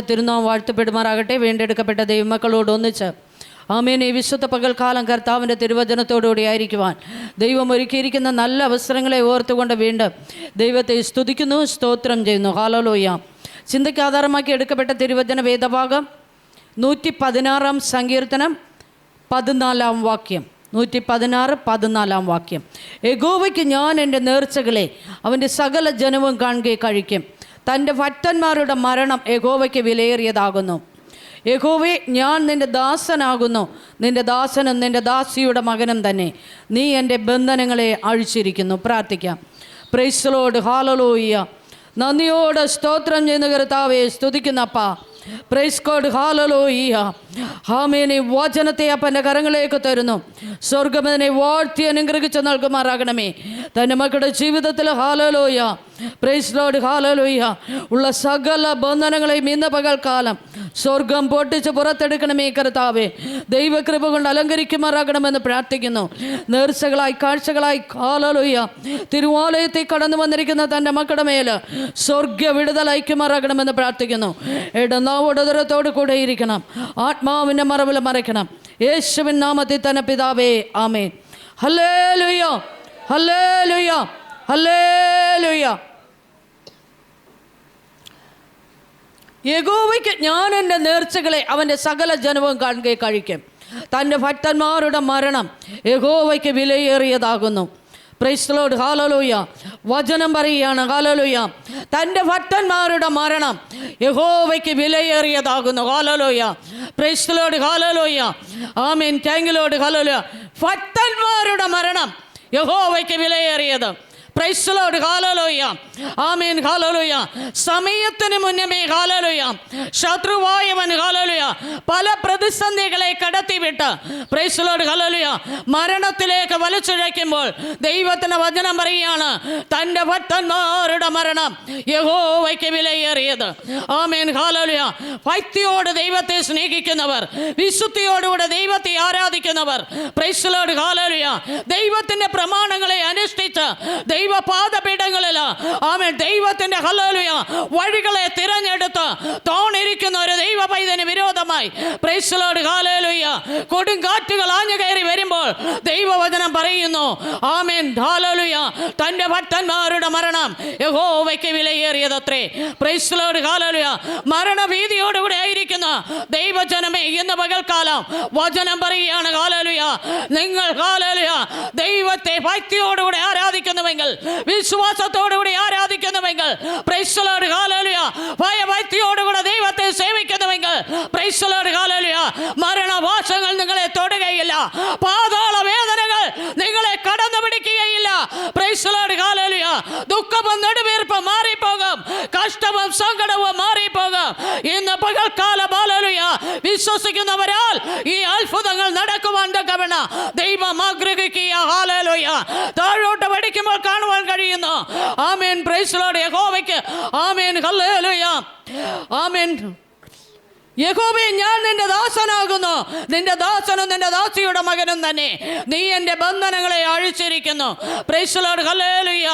കർത്താവിൻ്റെ തിരുനാമം വാഴ്ത്തപ്പെടുമാറാകട്ടെ. വീണ്ടെടുക്കപ്പെട്ട ദൈവമക്കളോട് ഒന്നിച്ച് ആമേൻ. ഈ വിശുദ്ധ പകൽക്കാലം കർത്താവിൻ്റെ തിരുവചനത്തോടുകൂടി ആയിരിക്കുവാൻ ദൈവം ഒരുക്കിയിരിക്കുന്ന നല്ല അവസരങ്ങളെ ഓർത്തുകൊണ്ട് വീണ്ടും ദൈവത്തെ സ്തുതിക്കുന്നു, സ്തോത്രം ചെയ്യുന്നു. ഹല്ലേലൂയ. ചിന്തയ്ക്ക് ആധാരമാക്കി എടുക്കപ്പെട്ട തിരുവചന വേദഭാഗം 116 സങ്കീർത്തനം 14 വാക്യം. 116 വാക്യം. യഹോവയ്ക്ക് ഞാൻ എൻ്റെ നേർച്ചകളെ അവൻ്റെ സകല ജനവും കാണുകയെ കഴിക്കും. തൻ്റെ ഭക്തന്മാരുടെ മരണം യഹോവയ്ക്ക് വിലയേറിയതാകുന്നു. യഹോവേ, ഞാൻ നിൻ്റെ ദാസനാകുന്നു, നിൻ്റെ ദാസനും നിൻ്റെ ദാസിയുടെ മകനും തന്നെ. നീ എൻ്റെ ബന്ധനങ്ങളെ അഴിച്ചിരിക്കുന്നു. പ്രാർത്ഥിക്കാം. Praise the Lord. ഹല്ലേലൂയ. നന്ദിയോടെ സ്തോത്രം ചെയ്യുന്ന കർത്താവേ, സ്തുതിക്കുന്നപ്പാ. Praise God. ഹല്ലേലൂയ. ആമേൻ. ഈ വചനത്തെ അപ്പൻ്റെ കരങ്ങളിലേക്ക് തരുന്നു. സ്വർഗ്ഗമതിനെ വാഴ്ത്തി അനുഗ്രഹിച്ച് നൽകുമാറാകണമേ തൻ്റെ മക്കളുടെ ജീവിതത്തിൽ. ഹല്ലേലൂയ. Praise lord. ഹല്ലേലൂയ. ഉള്ള സകല ബന്ധനങ്ങളെയും ഇന്ന് പകൽക്കാലം സ്വർഗം പൊട്ടിച്ച് പുറത്തെടുക്കണമേ കർത്താവേ. ദൈവകൃപ കൊണ്ട് അലങ്കരിക്കുമാറാകണമെന്ന് പ്രാർത്ഥിക്കുന്നു. നേർച്ചകളായി കാഴ്ചകളായി ഹല്ലേലൂയ തിരുവാലയത്തിൽ കടന്നു വന്നിരിക്കുന്ന തൻ്റെ മക്കളുടെ മേൽ സ്വർഗ്ഗ വിടുതൽ അയക്കുമാറാകണമെന്ന് പ്രാർത്ഥിക്കുന്നു. ഇടനാവോടതരത്തോടു കൂടെ ഇരിക്കണം. ആത്മാവിൻ്റെ മറവിൽ മറയ്ക്കണം. യേശുവിൻ നാമത്തിൽ തന്നെ പിതാവേ, ആമേൻ. Hallelujah, hallelujah, hallelujah. യഹോവയ്ക്ക് ഞാൻ എൻ്റെ നേർച്ചകളെ അവൻ്റെ സകല ജനവും കാണുകയെ കഴിക്കും. തൻ്റെ ഭക്തന്മാരുടെ മരണം യഹോവയ്ക്ക് വിലയേറിയതാകുന്നു. Praise the Lord. ഹല്ലേലൂയ. വചനം പറയുകയാണ്. ഹല്ലേലൂയ. തൻ്റെ ഭക്തന്മാരുടെ മരണം യഹോവയ്ക്ക് വിലയേറിയതാകുന്നു. ഹല്ലേലൂയ. Praise the Lord. ഹല്ലേലൂയ. ആമേൻ. Thank you Lord. ഹല്ലേലൂയ. ഭക്തന്മാരുടെ മരണം യഹോവയ്ക്ക് വിലയേറിയത്. Praise the Lord. ഹല്ലേലൂയ. ആമേൻ. ഹല്ലേലൂയ. സമയത്തിന് മുന്നമേ ഹല്ലേലൂയ ശത്രുവായവൻ ഹല്ലേലൂയ പല പ്രതിസന്ധികളെ കടത്തിവിട്ട് പ്രൈസ് ദി ലോർഡ് ഹല്ലേലൂയ മരണത്തിലേക്ക് വലിച്ചിഴയ്ക്കുമ്പോൾ ദൈവത്തിന്റെ വചനം പറയുകയാണ്, തൻ്റെ ഭക്തന്മാരുടെ മരണം യഹോവയ്ക്ക് വിലയേറിയത്. ആമേൻ. ഹല്ലേലൂയ. ഭക്തിയോട് ദൈവത്തെ സ്നേഹിക്കുന്നവർ, വിശുദ്ധിയോടുകൂടെ ദൈവത്തെ ആരാധിക്കുന്നവർ, പ്രൈസ് ദി ലോർഡ് ഹല്ലേലൂയ ദൈവത്തിന്റെ പ്രമാണങ്ങളെ അനുഷ്ഠിച്ച് ദൈവപാദപീഠങ്ങളിൽ ആമേൻ ദൈവത്തിന്റെ ഹല്ലേലൂയ വഴികളെ തിരഞ്ഞെടുത്ത് തോണിരിക്കുന്ന ഒരു ദൈവ പൈതന് വിരോധമായി പ്രൈസ് ദി ലോർഡ് ഹല്ലേലൂയ കൊടുങ്കാറ്റുകൾ ആഞ്ഞു കയറി വരുമ്പോൾ ദൈവവചനം പറയുന്നു, ആമേൻ ഹല്ലേലൂയ തൻ്റെ ഭക്തന്മാരുടെ മരണം യഹോവയ്ക്ക് വിലയേറിയതത്രേ. പ്രൈസ് ദി ലോർഡ് ഹല്ലേലൂയ. മരണഭീതിയോടുകൂടെ ആയിരിക്കുന്ന ദൈവജനമേ, ഇന്ന് പകൽക്കാലം വചനം പറയുകയാണ് ഹല്ലേലൂയ നിങ്ങൾ ഹല്ലേലൂയ ദൈവത്തെ ഭക്തിയോടുകൂടെ ആരാധിക്കുന്നുവെങ്കിൽ, വിശ്വാസത്തോടുകൂടി ആരാധിക്കുന്നുവെങ്കിൽ, പ്രൈസ് ദി ലോർഡ് ഹല്ലേലൂയ ഭയഭക്തിയോടുകൂടെ ദൈവത്തെ സേവിക്കുന്നുവെങ്കിൽ, പ്രൈസ് ദി ലോർഡ് ഹല്ലേലൂയ മരണവാസങ്ങൾ നിങ്ങളെ തൊടുകയില്ല, പാതാള വേദനകൾ നിങ്ങളെ കടന്നു പിടിക്കുകയില്ല. പ്രൈസ് ദി ലോർഡ് ഹല്ലേലൂയ ദുഃഖവും നെടുവീർപ്പും മാറിപ്പോകും, കഷ്ടവും സങ്കടവും മാറിപ്പോകും. ഇന്ന് പകൽക്കാലം ഹല്ലേലൂയ വിശ്വസിക്കുന്നവരാൽ ഈ അത്ഭുതങ്ങൾ നടക്കുവാൻ തക്കവണ്ണ ദൈവം ആഗ്രഹിക്കുക. ഹല്ലേലൂയ. താഴോട്ട് പഠിക്കുമ്പോൾ കാണുവാൻ കഴിയുന്നു. ആമേൻ. Praise the Lord. യഹോവയ്ക്ക് ആമേൻ. ഹല്ലേലൂയ. ആമേൻ. യഹോവേ, ഞാൻ നിന്റെ ദാസനാകുന്നു, നിന്റെ ദാസനും നിന്റെ ദാസിയുടെ മകനും തന്നെ. നീ എൻ്റെ ബന്ധനങ്ങളെ അഴിച്ചിരിക്കുന്നു. Praise the Lord. ഹല്ലേലൂയ.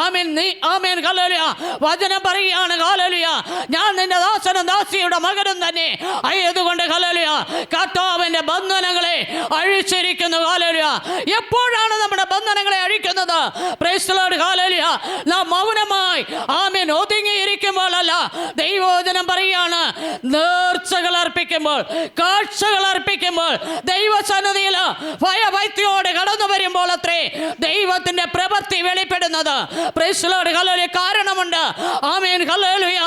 ആമേൻ. നീ ആമേൻ. ഹല്ലേലൂയ. വചനം പറയുകയാണ് ഹല്ലേലൂയ ഞാൻ നിന്റെ ദാസനും ദാസിയുടെ മകനും തന്നെ ആയതുകൊണ്ട് ഹല്ലേലൂയ കർത്താവിൻ്റെ ബന്ധനങ്ങളെ അഴിച്ചിരിക്കുന്നു. ഹല്ലേലൂയ. എപ്പോഴാണ് നമ്മുടെ ബന്ധനങ്ങളെ അഴിക്കുന്നത്? Praise the Lord. ഹല്ലേലൂയ നാം മൗനമായി ആമേൻ ഒതുങ്ങിയിരിക്കുമ്പോഴല്ല. ദൈവവചനം പറയുകയാണ്, നേർച്ചകൾ അർപ്പിക്കുമ്പോൾ, കാഴ്ചകൾ അർപ്പിക്കുമ്പോൾ, ദൈവസന്നിധിയിൽ ഭയഭക്തിയോടെ കടന്നു വരുമ്പോൾ അത്രേ ദൈവത്തിന്റെ പ്രവൃത്തി വെളിപ്പെടുന്നത്. Praise the Lord. ഹല്ലേലൂയ. കാരണമുണ്ട്. ആമേൻ. ഹല്ലേലൂയ.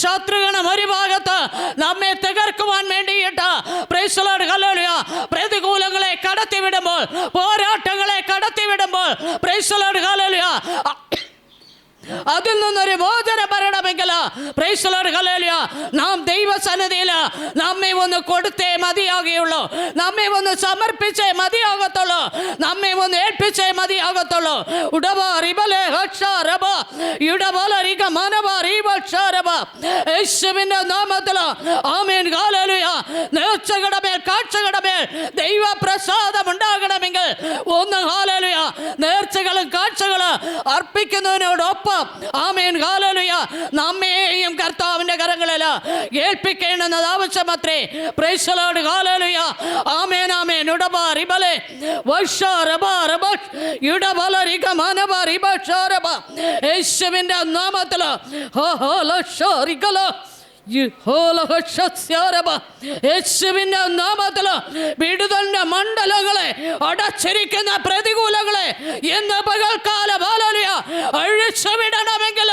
ശത്രുഗണം ഒരു ഭാഗത്ത് നമ്മെ തകർക്കുവാൻ വേണ്ടിയിട്ട് പ്രൈസ് ദി ലോർഡ് ഹല്ലേലൂയ പ്രതികൂലങ്ങളെ കടത്തിവിടുമ്പോൾ, പോരാട്ടങ്ങളെ കടത്തിവിടുമ്പോൾ, പ്രൈസ് ദി ലോർഡ് ഹല്ലേലൂയ അതിൽ നിന്നൊരു മോചനം വരണമെങ്കിൽ പ്രൈസ് ദി ലോർഡ് ഹല്ലേലൂയ നാം ദൈവസന്നിധിയിൽ നമ്മെ ഒന്ന് കൊടുത്തേ മതിയാകുകയുള്ളൂ, നമ്മെ ഒന്ന് സമർപ്പിച്ചേ മതിയാകത്തുള്ളൂ, നമ്മെ ഒന്ന് ഏൽപ്പിച്ചേ മതിയാകത്തുള്ളൂ. യേശുവിന്റെ നാമത്തിൽ ആമേൻ. ഹല്ലേലൂയ. നേർച്ചകളുടെ മേൽ കാഴ്ചകളുടെ മേൽ ദൈവപ്രസാദം ഉണ്ടാകണമെങ്കിൽ ഒന്ന് ഹല്ലേലൂയ നേർച്ചകളും കാഴ്ചകളും അർപ്പിക്കുന്നതിനോടൊപ്പം ഒപ്പം ആമേൻ ഹല്ലേലൂയ നമ്മെയും കർത്താവിന്റെ കരങ്ങളിൽ ഏൽപ്പിക്കേണ്ടത് ആവശ്യമത്രേ. പ്രൈസ് ദി ലോർഡ് ഹല്ലേലൂയ ആമേൻ ആമേൻ. ഉടബാരിബലെ വശറബറബ യുടബലരികമനബരിബശറബ യേശുവിന്റെ നാമത്തിൽ ഹോലശരികല യേശുവിന്റെ നാമത്തിൽ വിടുതലിന്റെ മണ്ഡലങ്ങളെ അടച്ചിരിക്കുന്ന പ്രതികൂലങ്ങളെ ഇന്ന് പകൽക്കാലം അഴിച്ചുവിടണമെങ്കിൽ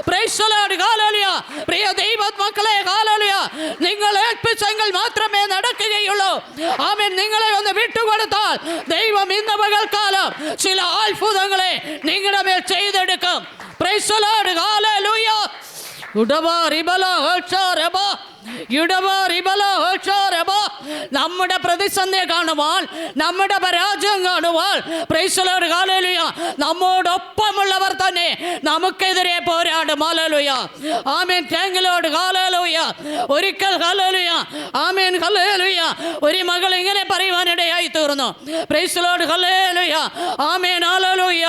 പ്രൈസ് ദി ലോർഡ് ഹല്ലേലൂയ പ്രിയ ദൈവമക്കളെ ഹല്ലേലൂയ നിങ്ങൾ ഏൽപ്പിച്ചെങ്കിൽ മാത്രമേ നടക്കുകയുള്ളൂ. ആമേൻ. നിങ്ങളെ ഒന്ന് വിട്ടുകൊടുത്താൽ ദൈവം ഇന്ന് പകൽക്കാലം ചില അത്ഭുതങ്ങളെ നിങ്ങളുടെ മേൽ ചെയ്തെടുക്കും. പ്രൈസ് ദി ലോർഡ് ഹല്ലേലൂയ. നമ്മുടെ പ്രതിസന്ധി കാണുവാൻ, നമ്മുടെ പരാജയം കാണുവാൻ പ്രൈസ് ദി ലോർഡ് ഹല്ലേലൂയ നമ്മോടൊപ്പമുള്ളവർ തന്നെ നമുക്കെതിരെ പോരാടും. ഹല്ലേലൂയ ആമേൻ. താങ്ക് യു ലോർഡ് ഹല്ലേലൂയ. ഒരിക്കൽ ഹല്ലേലൂയ ആമേൻ ഹല്ലേലൂയ ഒരു മകൾ ഇങ്ങനെ പറയുവാനിടയായി തീർന്നു. പ്രൈസ് ദി ലോർഡ് ഹല്ലേലൂയ ആമേൻ ഹല്ലേലൂയ.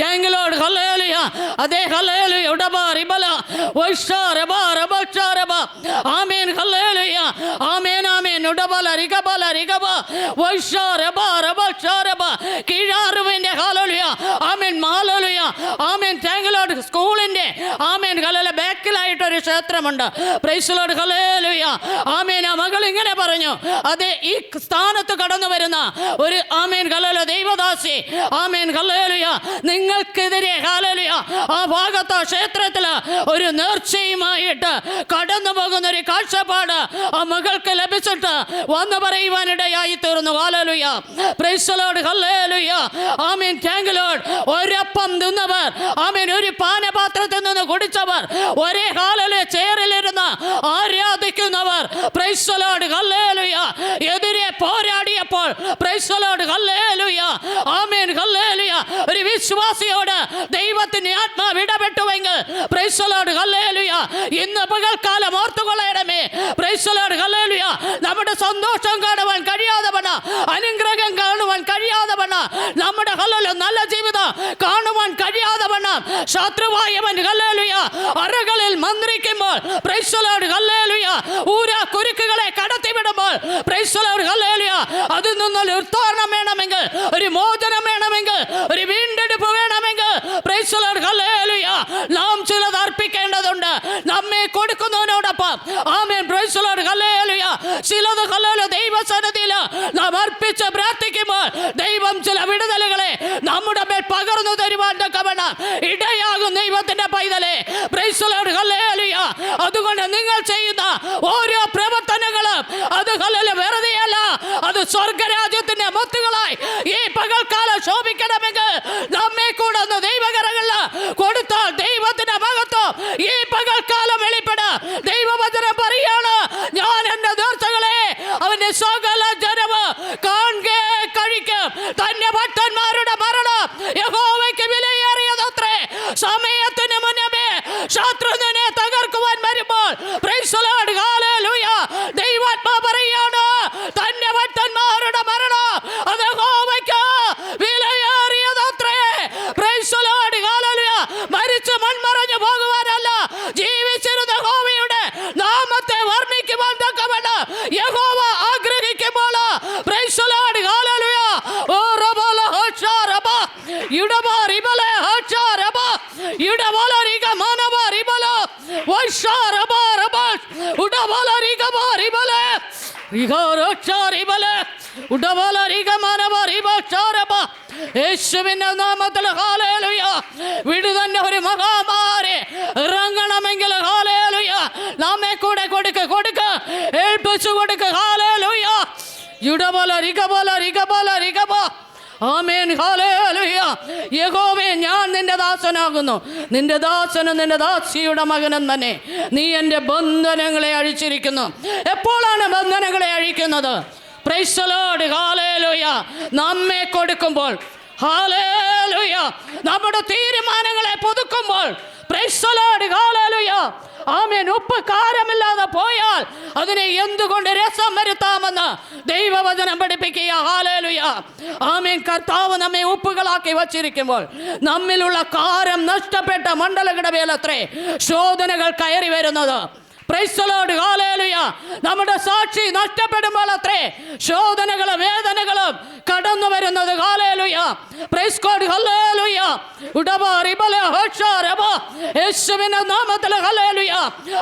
താങ്ക് യു ലോർഡ് ഹല്ലേലൂയ. അതേ ഹല്ലേലൂയ ഉടബാരിബല വശറബറബശറബ ആമേൻ ഹല്ലേലൂയ ആമേൻ ആമേൻ ഉടബലരികബലരികബ വശറബറബശറബ കീഴാറുവിന്റെ ഹല്ലേലൂയ ആമേൻ ഹല്ലേലൂയ ആമേൻ. താങ്ക് യു ലോർഡ് സ്കൂളിന്റെ ആമേൻ ഹല്ലേലൂയ ബാക്കിലായിട്ട് ഒരു ക്ഷേത്രമുണ്ട്. പ്രൈസ് ദി ലോർഡ് ഹല്ലേലൂയ ആമേൻ. ആ മകൾ ഇങ്ങനെ പറഞ്ഞു, അതെ ഈ സ്ഥാനത്ത് കടന്നു വരുന്ന ഒരു ആമേൻ ഹല്ലേലൂയ ദൈവദാസി ആമേൻ ഹല്ലേലൂയ നിങ്ങൾക്കെതിരെ ഹല്ലേലൂയ ആ ഭാഗത്ത് ക്ഷേത്രത്തിൽ ഒരു നേർച്ചയുമായിട്ട് കടന്നു പോകുന്ന ഒരു കാഴ്ചപ്പാട് ആ മകൾക്ക് ലഭിച്ചിട്ട് വന്നു പറയുവാനിടയായി തീർന്നു. ഹല്ലേലൂയ പ്രൈസ് ദി ലോർഡ് ഹല്ലേലൂയ ആമേൻ. Thank you Lord. ഒരപ്പം തിന്നവർ ആമേൻ ഒരു പാനപാത്രത്തിൽ നിന്ന് കുടിച്ചവർ ഒരേ ഹല്ലേലൂയ ചെയറിലിരുന്ന് ആരാധിക്കുന്നവർ പ്രൈസ് ദി ലോർഡ് ഹല്ലേലൂയ എതിരെ പോരാടിയപ്പോൾ പ്രൈസ് ദി ലോർഡ് ഹല്ലേലൂയ ആമേൻ ഹല്ലേലൂയ ഒരു വിശ്വാസിയോട് ദൈവത്തിന്റെ ആത്മാവ് ഇടപെട്ടുവെങ്കിൽ പ്രൈസ് ദി ലോർഡ് ഹല്ലേലൂയ ഇന്ന് പകൽക്കാലം ഓർത്തുകൊള്ളണമേ. പ്രൈസ് ദി ലോർഡ് ഹല്ലേലൂയ നമ്മുടെ സന്തോഷം കാണുവാൻ കഴിയാതെ വണ്ണ, അനുഗ്രഹം കാണുവാൻ കഴിയാതെ വണ്ണ, നമ്മുടെ ഹല്ലേലൂയ നല്ല ജീവിതം കാണുവാൻ കഴിയാതെ വണ്ണ ശത്രുവായവൻ ഹല്ലേലൂയ അറകളിൽ മന്ത്രിക്കുമ്പോൾ പ്രൈസ് ദി ലോർഡ് ഹല്ലേലൂയ ഊരാ കുരുക്കുകളെ കടത്തിവിടുമ്പോൾ പ്രൈസ് ദി ലോർഡ് ഹല്ലേലൂയ അതിൽ നിന്നൊരു ഉദ്ധാരണം വേണമെങ്കിൽ, ഒരു മോചനം വേണമെങ്കിൽ, ഒരു വീണ്ടെടുപ്പ് വേണമെങ്കിൽ പ്രൈസ് ദി ലോർഡ് ഹല്ലേലൂയ നാം ചിലത് അർപ്പിക്കേണ്ടതുണ്ട്. നമ്മെ കൊടുക്കുന്നവനോടൊപ്പം ആമേൻ പ്രൈസ് ദി ലോർഡ് ഹല്ലേലൂയ ചിലത് ഹല്ലേലൂയ ദൈവസന്നിധിയിൽ നാം അർപ്പിച്ച് പ്രാർത്ഥിക്കുമ്പോൾ ദൈവം ചില വിടുതലുകളെ നമ്മുടെ മേൽ പകർന്നു തരുവാൻ തക്കവണ്ണം ഇടയാകും. ദൈവത്തിന്റെ പൈതലേ പ്രൈസ് ദി ലോർഡ് ഹല്ലേലൂയ. അതുകൊണ്ട് നിങ്ങൾ ചെയ്യുന്ന ഓരോ പ്രവർത്തനങ്ങളും അത് ഹല്ലേലൂയ വെറുതെയല്ല, അത് സ്വർഗരാജ്യത്തിന്റെ മുത്തുകളായി ഈ പകൽക്കാലം ശോഭിക്കണമെങ്കിൽ നമ്മെ കൂടെ ഒന്ന് ദൈവകരങ്ങളിൽ കൊടുത്താൽ ദൈവത്തിന്റെ മഹത്വം ഈ പകൽക്കാലം വെളിപ്പെടും. ദൈവവചനം പറയാണ്, ഞാൻ എന്റെ നേർച്ചകളെ അവന്റെ സകല ജനവും കാണെ കഴിക്കും. തന്നെ ഭക്തന്മാരുടെ മരണം യഹോവയ്ക്ക് വിലയേറിയതത്രേ. സമയത്തിന് മുന്നമേ ശത്രുവിനെ തകർക്കുവാൻ വരുമ്പോൾ പ്രൈസ് ദി ലോർഡ് ഹല്ലേലൂയ ദൈവാത്മാ പറയാണ്, തന്നെ ഭക്തന്മാരുടെ മരണം അത് യഹോവയ്ക്ക് വിലയേറിയതത്രേ. പ്രൈസ് ദി ലോർഡ് ഹല്ലേലൂയ മരിച്ച് മൺമറഞ്ഞു പോകുവാനല്ല, ജീവിച്ചിരുന്ന യഹോവയുടെ നാമത്തെ വർണ്ണിക്കുവാൻ തക്കവണ്ണം യഹോവ ആഗ്രഹിക്കുമ്പോൾ പ്രൈസ് ദി ലോർഡ് ഹല്ലേലൂയ ഓ റബല ഹഷറബ യുഡബരിബല ഹഷറബ യുഡബലരിക മനബരിബല വഷറബറബ ഉഡബലരികബരിബല റിഗറച്ചറിബല ഉഡബലരിക മനബരിബഷറബ യേശുവിന്റെ നാമത്തിൽ ഹല്ലേലൂയ വിടുതന്റെ ഒരു മഹാമാരി ഇറങ്ങണമെങ്കിൽ ഹല്ലേലൂയ നമ്മെ കൂടെ കൊടുക്ക് ഏൽപ്പിച്ചു കൊടുക്ക്. ഹല്ലേലൂയ യുഡബലരികബലരികബലരികബ ആമേൻ ഹല്ലേലൂയ. യഹോവേ ഞാൻ നിന്റെ ദാസനാകുന്നു, നിന്റെ ദാസനും നിന്റെ ദാസിയുടെ മകനും തന്നെ. നീ എൻ്റെ ബന്ധനങ്ങളെ അഴിച്ചിരിക്കുന്നു. എപ്പോഴാണ് ബന്ധനങ്ങളെ അഴിക്കുന്നത്? പ്രൈസ് ദി ലോർഡ് ഹല്ലേലൂയ നമ്മെ കൊടുക്കുമ്പോൾ, ഹല്ലേലൂയ നമ്മുടെ തീരുമാനങ്ങളെ പുതുക്കുമ്പോൾ പ്രൈസ് ദി ലോർഡ് ഹല്ലേലൂയ ആമേൻ ഉപ്പ് കാരമില്ലാതെ പോയാൽ അതിനെ എന്തുകൊണ്ട് രസം വരുത്താമെന്ന് ദൈവവചനം പഠിപ്പിക്കുക. ഹല്ലേലൂയ. ആമേൻ. കർത്താവ് നമ്മെ ഉപ്പുകളാക്കി വച്ചിരിക്കുമ്പോൾ നമ്മിലുള്ള കാരം നഷ്ടപ്പെട്ട മണ്ഡലകിടവേലത്രേ ശോധനകൾ കയറി വരുന്നത്. Price the Lord. ഹല്ലേലൂയ. നമ്മുടെ സാക്ഷി നഷ്ടപ്പെടുമ്പോൾ അത്രേ ശോധനകളും വേദനകളും കടന്നു വരുന്നത്. ഹല്ലേലൂയ. Price God. ഹല്ലേലൂയ. യേശുവിന്റെ നാമത്തിൽ ഹല്ലേലൂയ.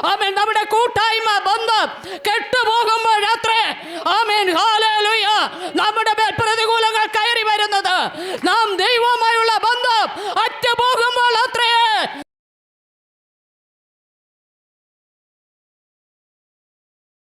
ആമേൻ. നമ്മുടെ കൂട്ടായ്മ ബന്ധം കെട്ടുപോകുമ്പോഴത്രേ ആമേൻ ഹല്ലേലൂയ നമ്മുടെ മേൽ പ്രതികൂലങ്ങൾ കയറി വരുന്നത്. നാം